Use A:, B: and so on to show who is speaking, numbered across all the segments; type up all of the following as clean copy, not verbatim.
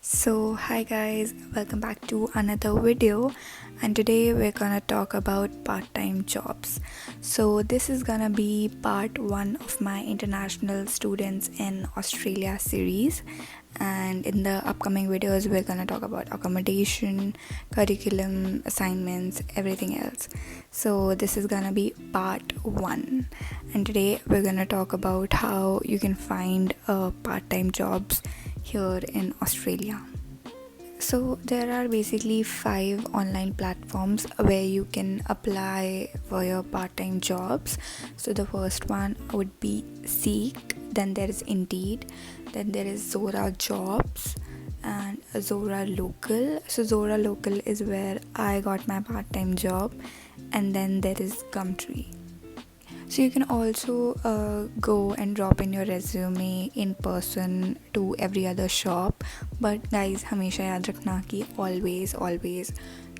A: So, hi guys, welcome back to another video. And today we're gonna talk about part time jobs. So, this is gonna be part one of my international students in Australia series. And in the upcoming videos, we're gonna talk about accommodation, curriculum, assignments, everything else. So, this is gonna be part one. And today we're gonna talk about how you can find part time jobs here in Australia. So there are basically 5 online platforms where you can apply for your part-time jobs. So the first one would be Seek, then there is Indeed, then there is Zora Jobs and Zora Local. So Zora Local is where I got my part-time job, and then there is Gumtree. So you can also go and drop in your resume in person to every other shop. But guys, हमेशा याद रखना कि always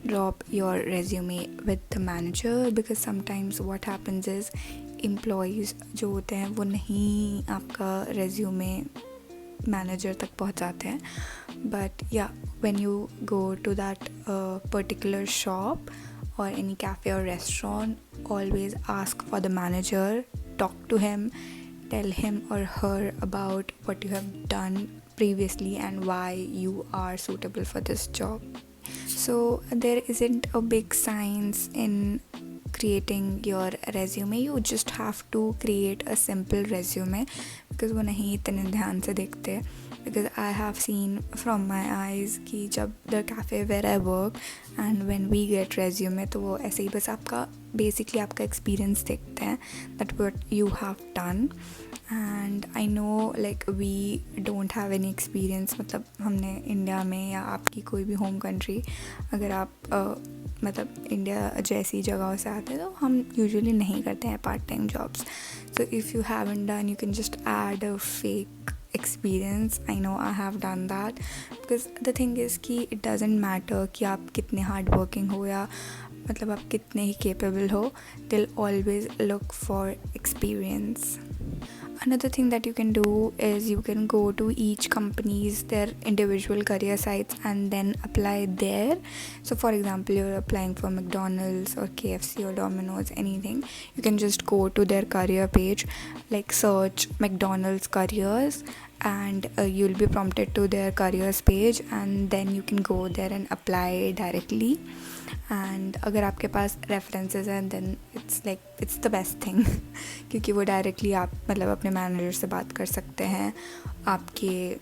A: drop your resume with the manager, because sometimes what happens is employees जो होते हैं वो नहीं आपका resume manager तक पहुंचाते हैं. But yeah, when you go to that particular shop or any cafe or restaurant, always ask for the manager, talk to him, tell him or her about what you have done previously and why you are suitable for this job. So there isn't a big science in creating your resume. You just have to create a simple resume, because वो नहीं इतने ध्यान से देखते. Because I have seen from my eyes कि जब the cafe where I work and when we get resume, तो वो ऐसे ही बस आपका basically आपका experience देखते हैं, that what you have done. And I know like we don't have any experience. मतलब हमने इंडिया में या आपकी कोई भी होम कंट्री, अगर आप मतलब इंडिया जैसी जगहों से आते हैं, तो हम यूजुअली नहीं करते हैं part time jobs. So if you haven't done, you can just add a fake experience. I know I have done that, because the thing is कि it doesn't matter कि आप कितने हार्ड वर्किंग हो या मतलब आप कितने ही capable हो, they'll always look for experience. Another thing that you can do is you can go to each company's their individual career sites and then apply there. So for example, you're applying for McDonald's or KFC or Domino's, anything, you can just go to their career page, like search McDonald's careers, and you'll be prompted to their careers page, and then you can go there and apply directly. And अगर आपके पास references हैं, then it's the best thing क्योंकि वो directly आप मतलब अपने manager से बात कर सकते हैं आपके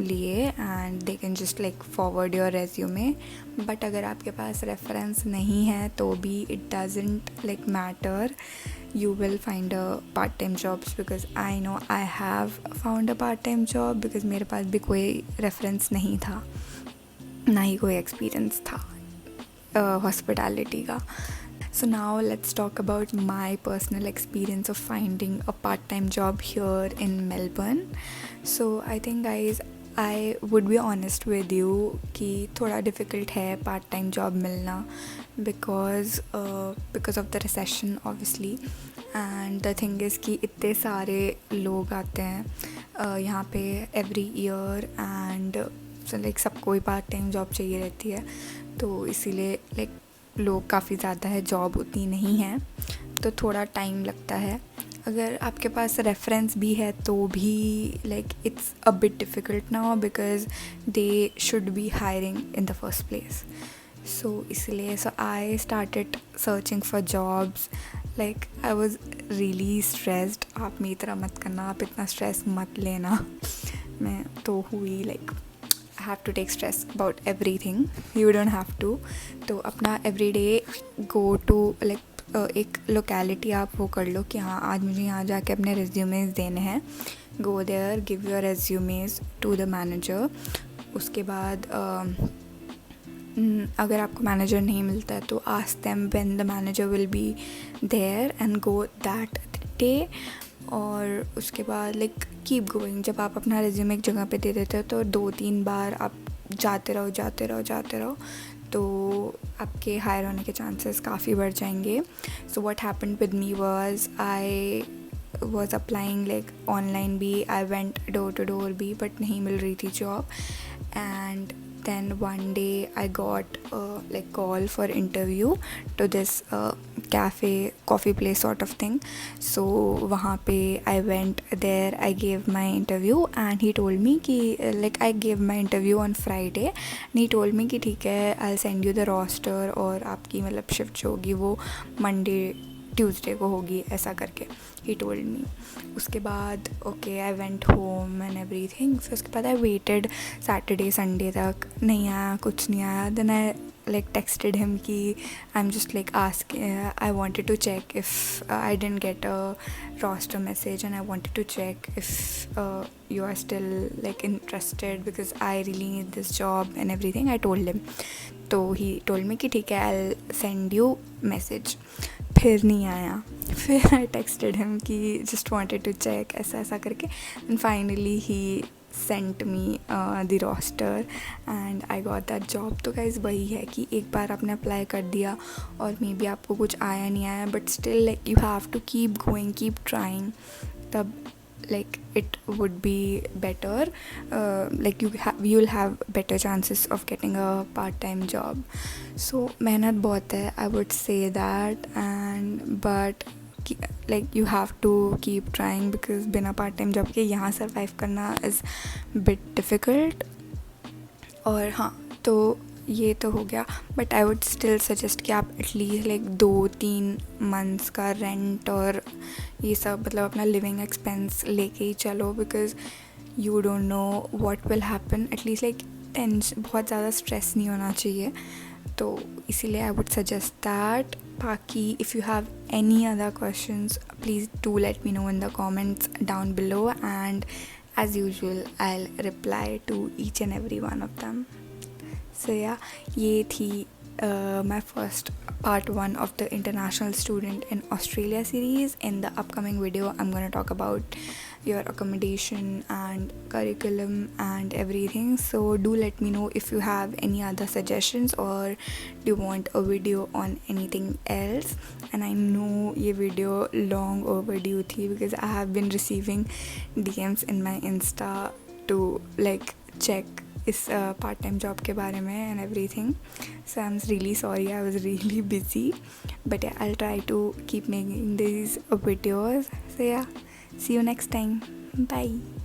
A: लिए, and they can just like forward your resume. But अगर आपके पास रेफरेंस नहीं है तो भी it doesn't like matter, you will find a part-time jobs, because I know I have found a part-time job because मेरे पास भी कोई रेफरेंस नहीं था, ना ही कोई एक्सपीरियंस था hospitality का. So now let's talk about my personal experience of finding a part-time job here in Melbourne. So I think guys, I would be honest with you कि थोड़ा difficult है part-time job मिलना, because of the recession obviously. And the thing is कि इतने सारे लोग आते हैं यहाँ पे every year, and so like सबको ही part-time job चाहिए रहती है, तो इसीलिए लाइक लोग काफ़ी ज़्यादा है, जॉब उतनी नहीं है, तो थोड़ा टाइम लगता है. अगर आपके पास रेफरेंस भी है तो भी like it's a bit difficult now, because they should be hiring in the first place. So इसलिए I started searching for jobs. Like I was really stressed. आप मेरी तरह मत करना, आप इतना स्ट्रेस मत लेना. मैं तो हुई like have to take stress about everything. You don't have to. तो अपना everyday go to like एक locality आप वो कर लो कि हाँ आज मुझे यहाँ जाके अपने resumes देने हैं. Go there, give your resumes to the manager. उसके बाद अगर आपको manager नहीं मिलता है तो ask them when the manager will be there and go that day. और उसके बाद लाइक कीप गोइंग. जब आप अपना रिज्यूम एक जगह पे दे देते हो तो 2-3 बार आप जाते रहो, तो आपके हायर होने के चांसेस काफ़ी बढ़ जाएंगे. So what happened with me was I was applying like online भी, I went door to door भी, बट नहीं मिल रही थी job. and then one day I got like call for interview to this cafe coffee place sort of thing. So वहाँ पे I went there, I gave my interview and he told me कि like I gave my interview on Friday and he told me कि ठीक है I'll send you the roster और आपकी मतलब shift जो होगी वो मंडे ट्यूसडे को होगी ऐसा करके ही टोल्ड मी. उसके बाद okay I went home and everything. फिर उसके बाद आई वेटेड सैटरडे संडे तक, नहीं आया, कुछ नहीं आया. Then I like texted him ki I'm just like I wanted to check if I didn't get a roster message and I wanted to check if you are still like interested because I really need this job and everything. I told him. तो he told me कि ठीक है I'll send you message. फिर नहीं आया. फिर I texted him कि just wanted to check ऐसा ऐसा करके. And finally he sent me the roster and I got that job. तो guys वही है कि एक बार आपने अप्लाई कर दिया और मे बी आपको कुछ आया नहीं आया but still like you have to keep going, keep trying, तब like it would be better, like you'll have better chances of getting a part-time job. So मेहनत बहुत है, I would say that, and but like you have to keep trying because बिना part-time job के यहाँ survive करना is bit difficult. और हाँ तो ये तो हो गया but I would still suggest कि आप एटलीस्ट लाइक 2-3 मंथ्स का रेंट और ये सब मतलब अपना लिविंग एक्सपेंस लेके ही चलो because you don't know what will happen. At least like tension, बहुत ज़्यादा स्ट्रेस नहीं होना चाहिए. तो इसीलिए आई वुड सजेस्ट दैट. बाकी if you have any other questions please do let me know in the comments down below and as usual I'll reply to each and every one of them. So yeah, ये थी my first part 1 of the International Student in Australia series. In the upcoming video I'm going to talk about your accommodation and curriculum and everything. So do let me know if you have any other suggestions or do you want a video on anything else. And I know ये video long overdue थी because I have been receiving DMs in my Insta to like check इस part time job के बारे में and everything. So I am really sorry, I was really busy but I will try to keep making these videos. So yeah, see you next time. Bye.